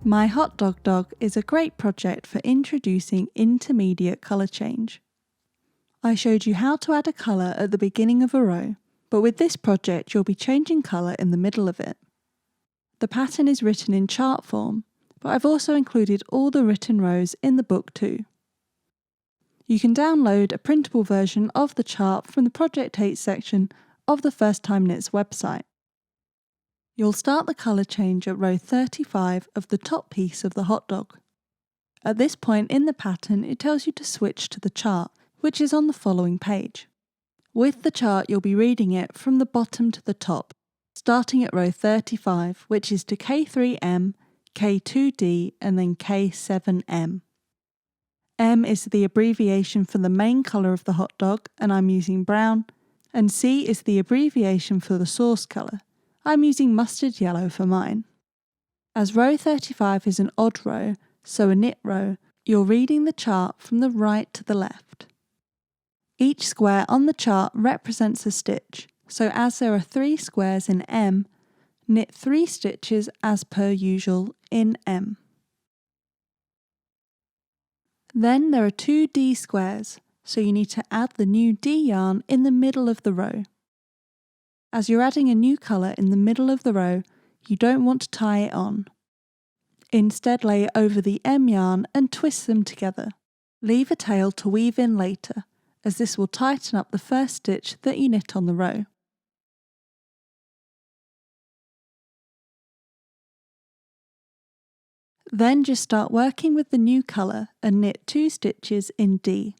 My Hot Dog Dog is a great project for introducing intermediate colour change. I showed you how to add a colour at the beginning of a row, but with this project you'll be changing colour in the middle of it. The pattern is written in chart form, but I've also included all the written rows in the book too. You can download a printable version of the chart from the Project 8 section of the First Time Knits website. You'll start the colour change at row 35 of the top piece of the hot dog. At this point in the pattern, it tells you to switch to the chart, which is on the following page. With the chart, you'll be reading it from the bottom to the top, starting at row 35, which is to K3M, K2D, and then K7M. M is the abbreviation for the main colour of the hot dog, and I'm using brown, and C is the abbreviation for the source colour. I'm using mustard yellow for mine. As row 35 is an odd row, so a knit row, you're reading the chart from the right to the left. Each square on the chart represents a stitch, so as there are 3 squares in M, knit 3 stitches as per usual in M. Then there are 2 D squares, so you need to add the new D yarn in the middle of the row. As you're adding a new colour in the middle of the row, you don't want to tie it on. Instead, lay it over the M yarn and twist them together. Leave a tail to weave in later, as this will tighten up the first stitch that you knit on the row. Then just start working with the new colour and knit 2 stitches in D.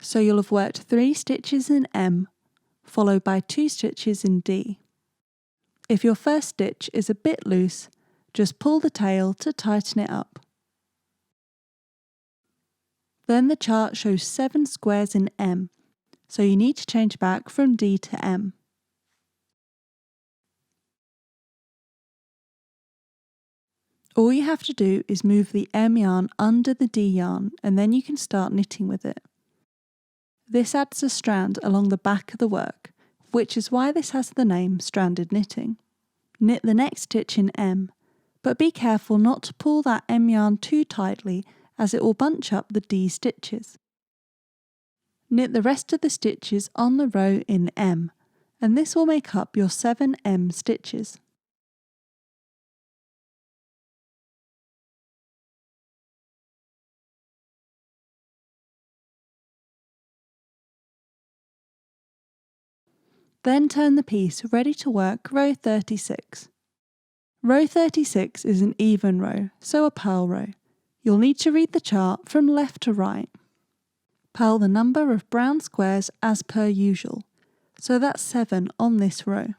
So you'll have worked 3 stitches in M, followed by 2 stitches in D. If your first stitch is a bit loose, just pull the tail to tighten it up. Then the chart shows 7 squares in M, so you need to change back from D to M. All you have to do is move the M yarn under the D yarn and then you can start knitting with it. This adds a strand along the back of the work, which is why this has the name stranded knitting. Knit the next stitch in M, but be careful not to pull that M yarn too tightly as it will bunch up the D stitches. Knit the rest of the stitches on the row in M, and this will make up your 7 M stitches. Then turn the piece ready to work row 36. Row 36 is an even row, so a purl row. You'll need to read the chart from left to right. Purl the number of brown squares as per usual, so that's 7 on this row.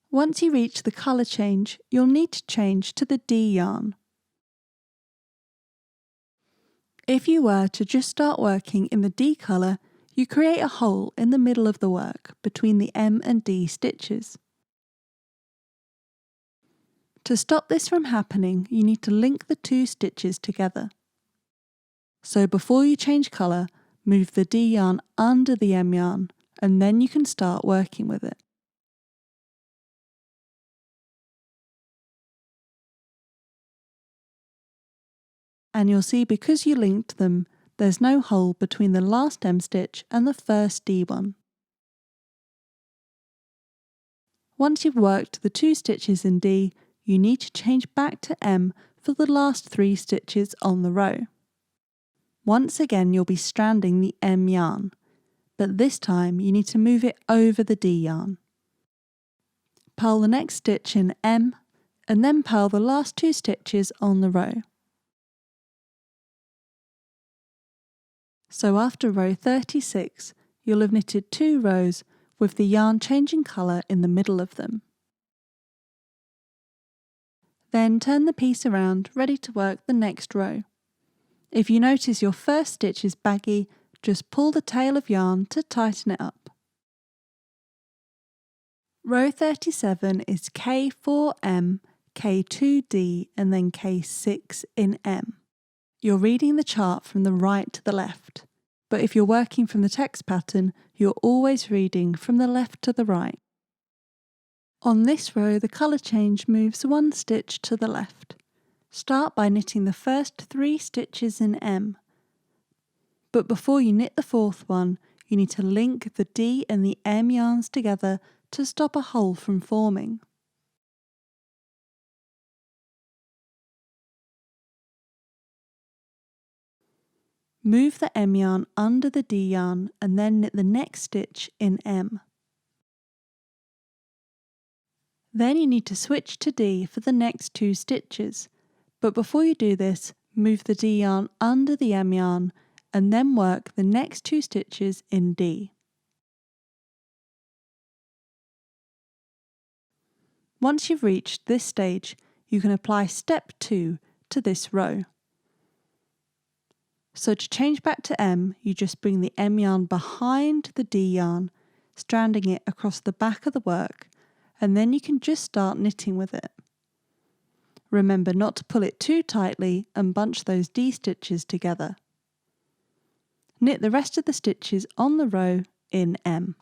Once you reach the colour change, you'll need to change to the D yarn. If you were to just start working in the D colour, you create a hole in the middle of the work between the M and D stitches. To stop this from happening, you need to link the 2 stitches together. So before you change colour, move the D yarn under the M yarn and then you can start working with it. And you'll see because you linked them, there's no hole between the last M stitch and the first D one. Once you've worked the 2 stitches in D, you need to change back to M for the last 3 stitches on the row. Once again you'll be stranding the M yarn, but this time you need to move it over the D yarn. Purl the next stitch in M, and then purl the last 2 stitches on the row. So after row 36, you'll have knitted 2 rows with the yarn changing colour in the middle of them. Then turn the piece around, ready to work the next row. If you notice your first stitch is baggy, just pull the tail of yarn to tighten it up. Row 37 is K4M, K2D and then K6 in M. You're reading the chart from the right to the left, but if you're working from the text pattern, you're always reading from the left to the right. On this row, the colour change moves one stitch to the left. Start by knitting the first 3 stitches in M. But before you knit the fourth one, you need to link the D and the M yarns together to stop a hole from forming. Move the M yarn under the D yarn and then knit the next stitch in M. Then you need to switch to D for the next 2 stitches, but before you do this, move the D yarn under the M yarn and then work the next 2 stitches in D. Once you've reached this stage, you can apply step 2 to this row. So to change back to M, you just bring the M yarn behind the D yarn, stranding it across the back of the work, and then you can just start knitting with it. Remember not to pull it too tightly and bunch those D stitches together. Knit the rest of the stitches on the row in M.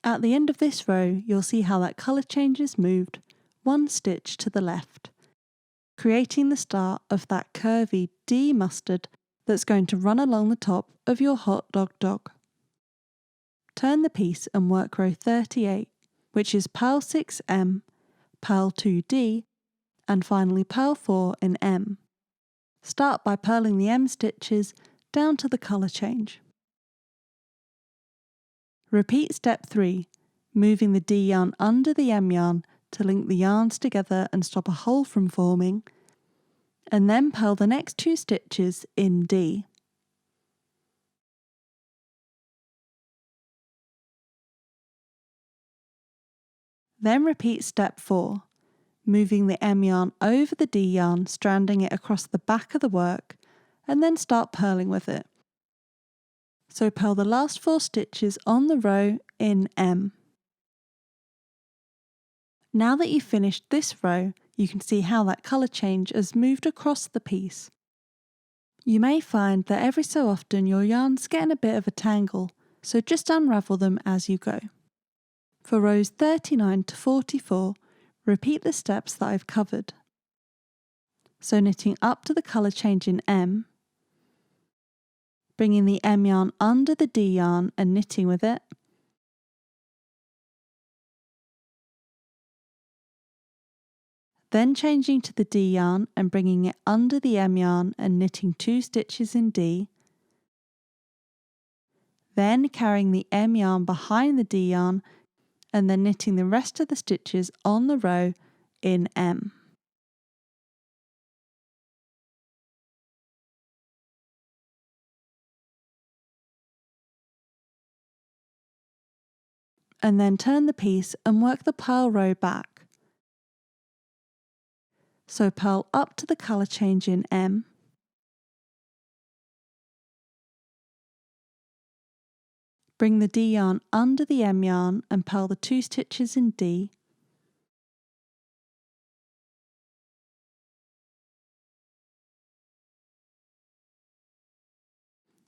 At the end of this row, you'll see how that colour change is moved one stitch to the left, creating the start of that curvy D mustard that's going to run along the top of your hot dog. Turn the piece and work row 38, which is purl 6M, purl 2D, and finally purl 4 in M. Start by purling the M stitches down to the colour change. Repeat step 3, moving the D yarn under the M yarn to link the yarns together and stop a hole from forming, and then purl the next 2 stitches in D. Then repeat step 4, moving the M yarn over the D yarn, stranding it across the back of the work, and then start purling with it. So purl the last 4 stitches on the row in M. Now that you've finished this row, you can see how that colour change has moved across the piece. You may find that every so often your yarns get in a bit of a tangle, so just unravel them as you go. For rows 39 to 44, repeat the steps that I've covered. So knitting up to the colour change in M, bringing the M yarn under the D yarn and knitting with it, then changing to the D yarn and bringing it under the M yarn and knitting 2 stitches in D, then carrying the M yarn behind the D yarn and then knitting the rest of the stitches on the row in M. And then turn the piece and work the purl row back. So purl up to the colour change in M, bring the D yarn under the M yarn and purl the 2 stitches in D,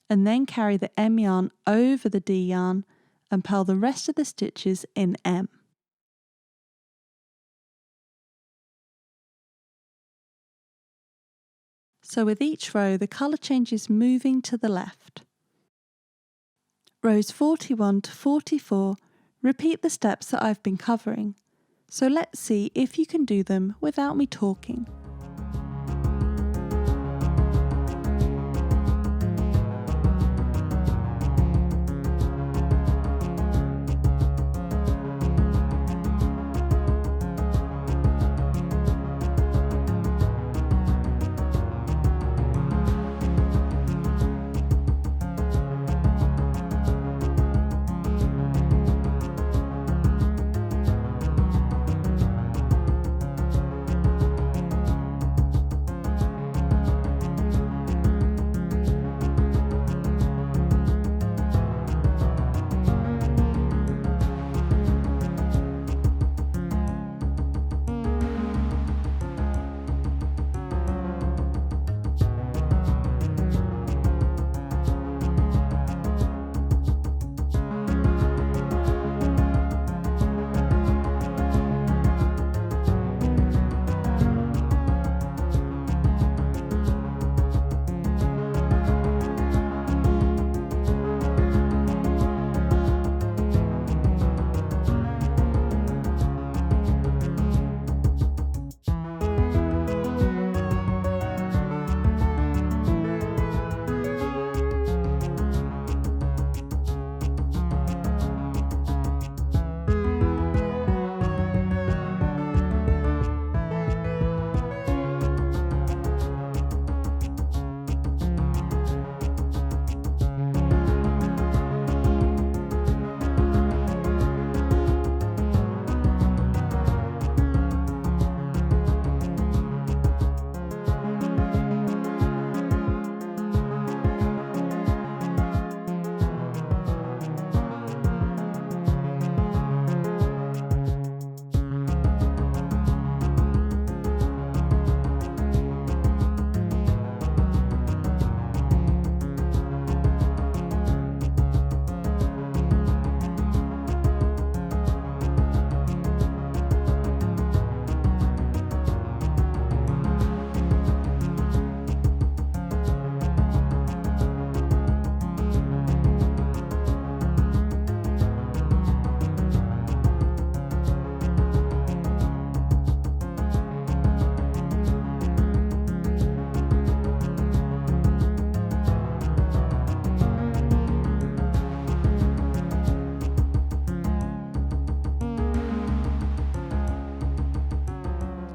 and then carry the M yarn over the D yarn and purl the rest of the stitches in M. So with each row, the colour change is moving to the left. Rows 41 to 44 repeat the steps that I've been covering, so let's see if you can do them without me talking.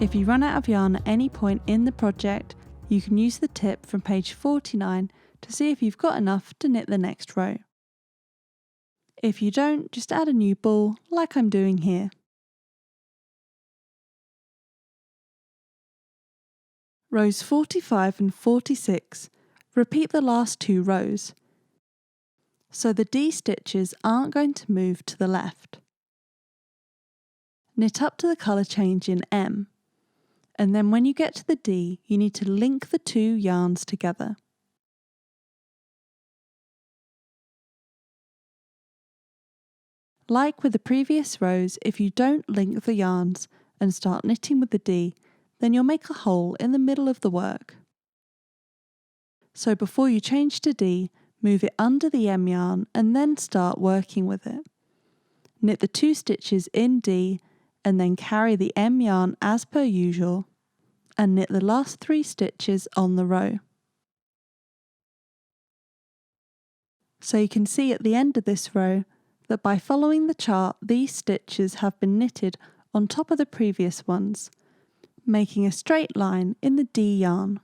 If you run out of yarn at any point in the project, you can use the tip from page 49 to see if you've got enough to knit the next row. If you don't, just add a new ball like I'm doing here. Rows 45 and 46, repeat the last 2 rows. So the D stitches aren't going to move to the left. Knit up to the colour change in M, and then when you get to the D, you need to link the 2 yarns together. Like with the previous rows, if you don't link the yarns and start knitting with the D, then you'll make a hole in the middle of the work. So before you change to D, move it under the M yarn and then start working with it. Knit the 2 stitches in D and then carry the M yarn as per usual and knit the last 3 stitches on the row. So you can see at the end of this row that by following the chart, these stitches have been knitted on top of the previous ones, making a straight line in the D yarn.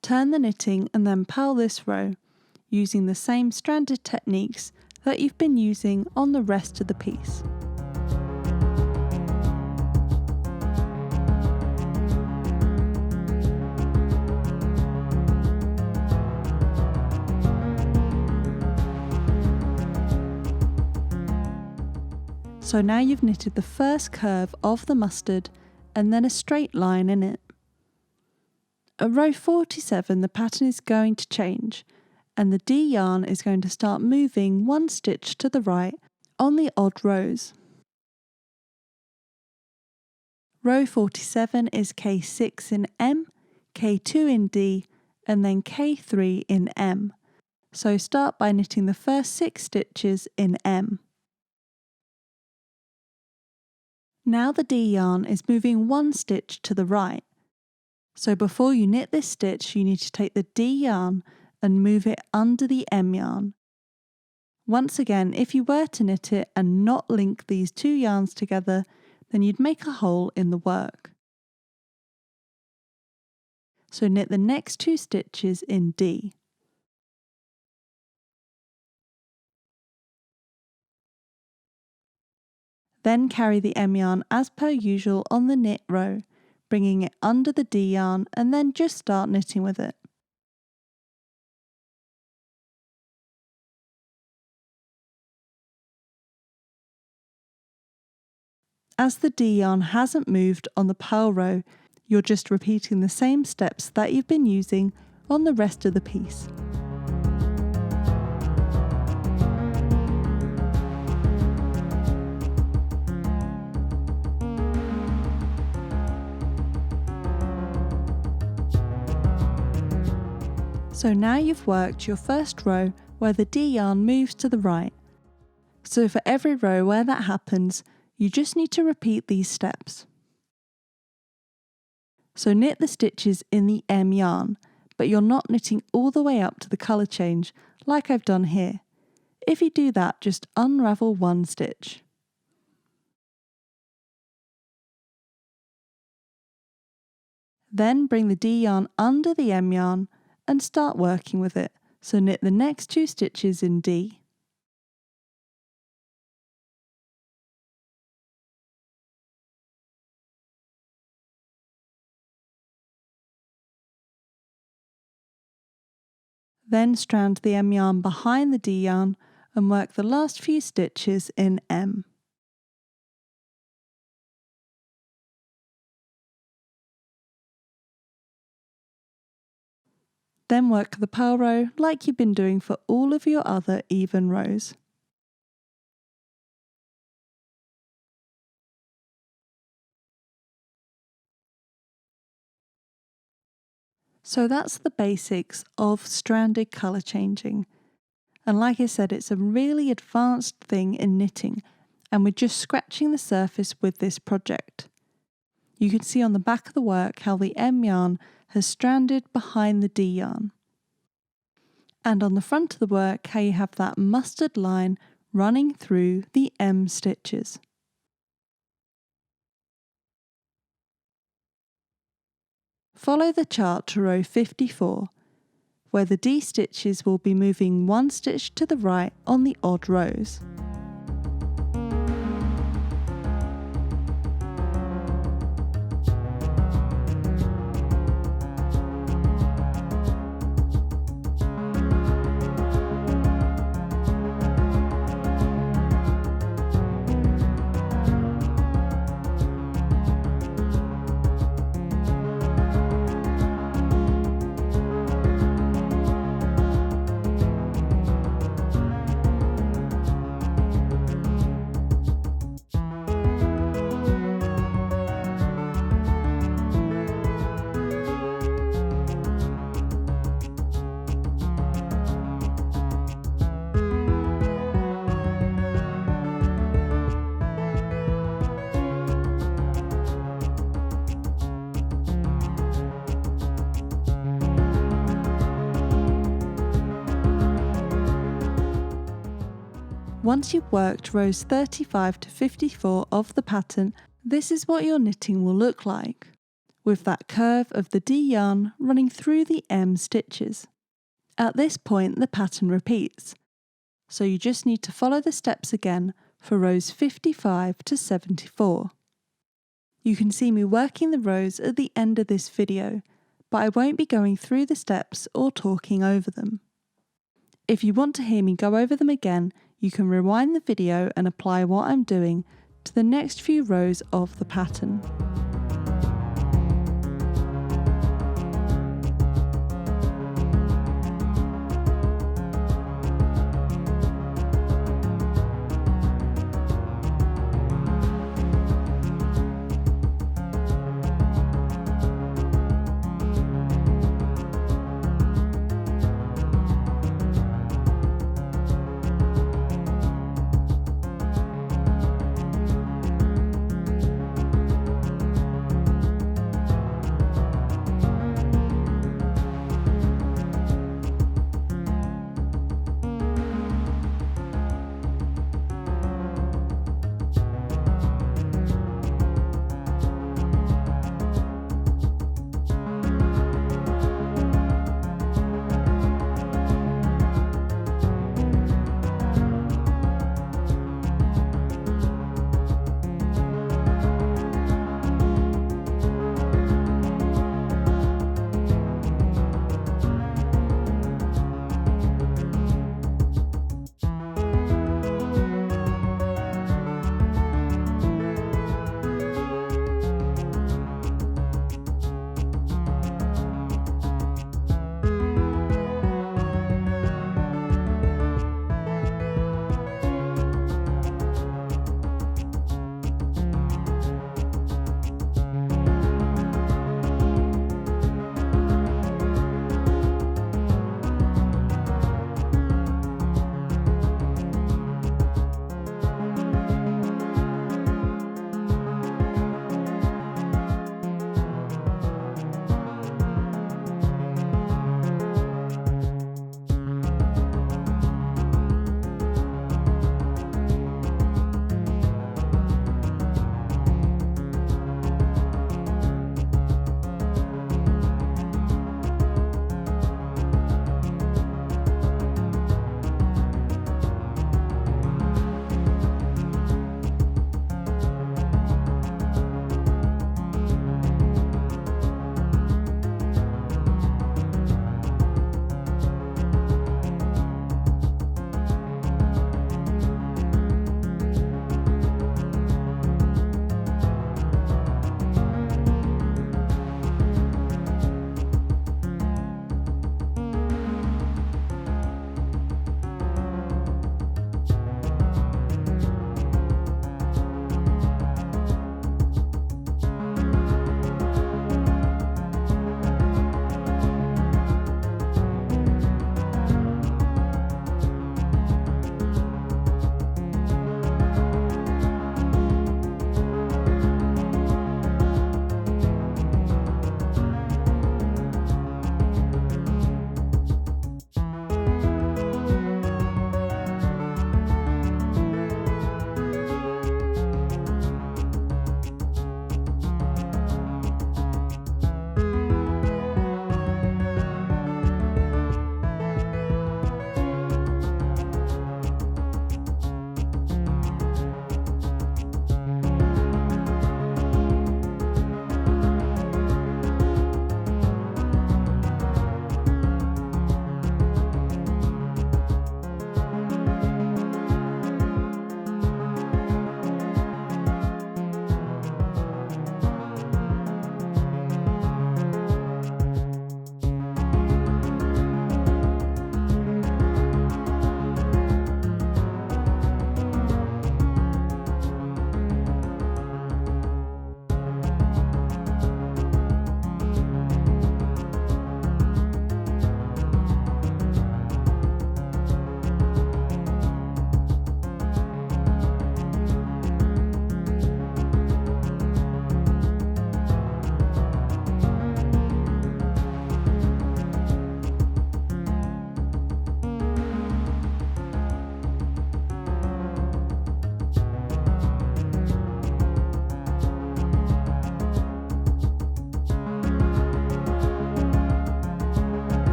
Turn the knitting and then purl this row, using the same stranded techniques that you've been using on the rest of the piece. So now you've knitted the first curve of the mustard and then a straight line in it. At row 47 the pattern is going to change and the D yarn is going to start moving 1 stitch to the right on the odd rows. Row 47 is K6 in M, K2 in D and then K3 in M. So start by knitting the first 6 stitches in M. Now the D yarn is moving 1 stitch to the right. So before you knit this stitch, you need to take the D yarn and move it under the M yarn. Once again, if you were to knit it and not link these 2 yarns together, then you'd make a hole in the work. So knit the next 2 stitches in D. Then carry the M yarn as per usual on the knit row, bringing it under the D yarn and then just start knitting with it. As the D yarn hasn't moved on the purl row, you're just repeating the same steps that you've been using on the rest of the piece. So now you've worked your first row where the D yarn moves to the right. So for every row where that happens, you just need to repeat these steps. So knit the stitches in the M yarn, but you're not knitting all the way up to the colour change like I've done here. If you do that, just unravel 1 stitch. Then bring the D yarn under the M yarn and start working with it, so knit the next 2 stitches in D. Then strand the M yarn behind the D yarn and work the last few stitches in M. Then work the purl row like you've been doing for all of your other even rows. So that's the basics of stranded colour changing. And like I said, it's a really advanced thing in knitting, and we're just scratching the surface with this project. You can see on the back of the work how the M yarn has stranded behind the D yarn. And on the front of the work how you have that mustard line running through the M stitches. Follow the chart to row 54, where the D stitches will be moving one stitch to the right on the odd rows. Once you've worked rows 35 to 54 of the pattern, this is what your knitting will look like, with that curve of the D yarn running through the M stitches. At this point the pattern repeats, so you just need to follow the steps again for rows 55 to 74. You can see me working the rows at the end of this video, but I won't be going through the steps or talking over them. If you want to hear me go over them again, you can rewind the video and apply what I'm doing to the next few rows of the pattern.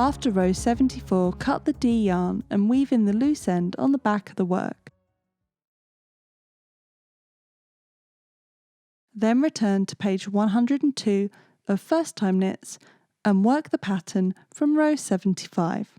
After row 74, cut the D yarn and weave in the loose end on the back of the work. Then return to page 102 of First Time Knits and work the pattern from row 75.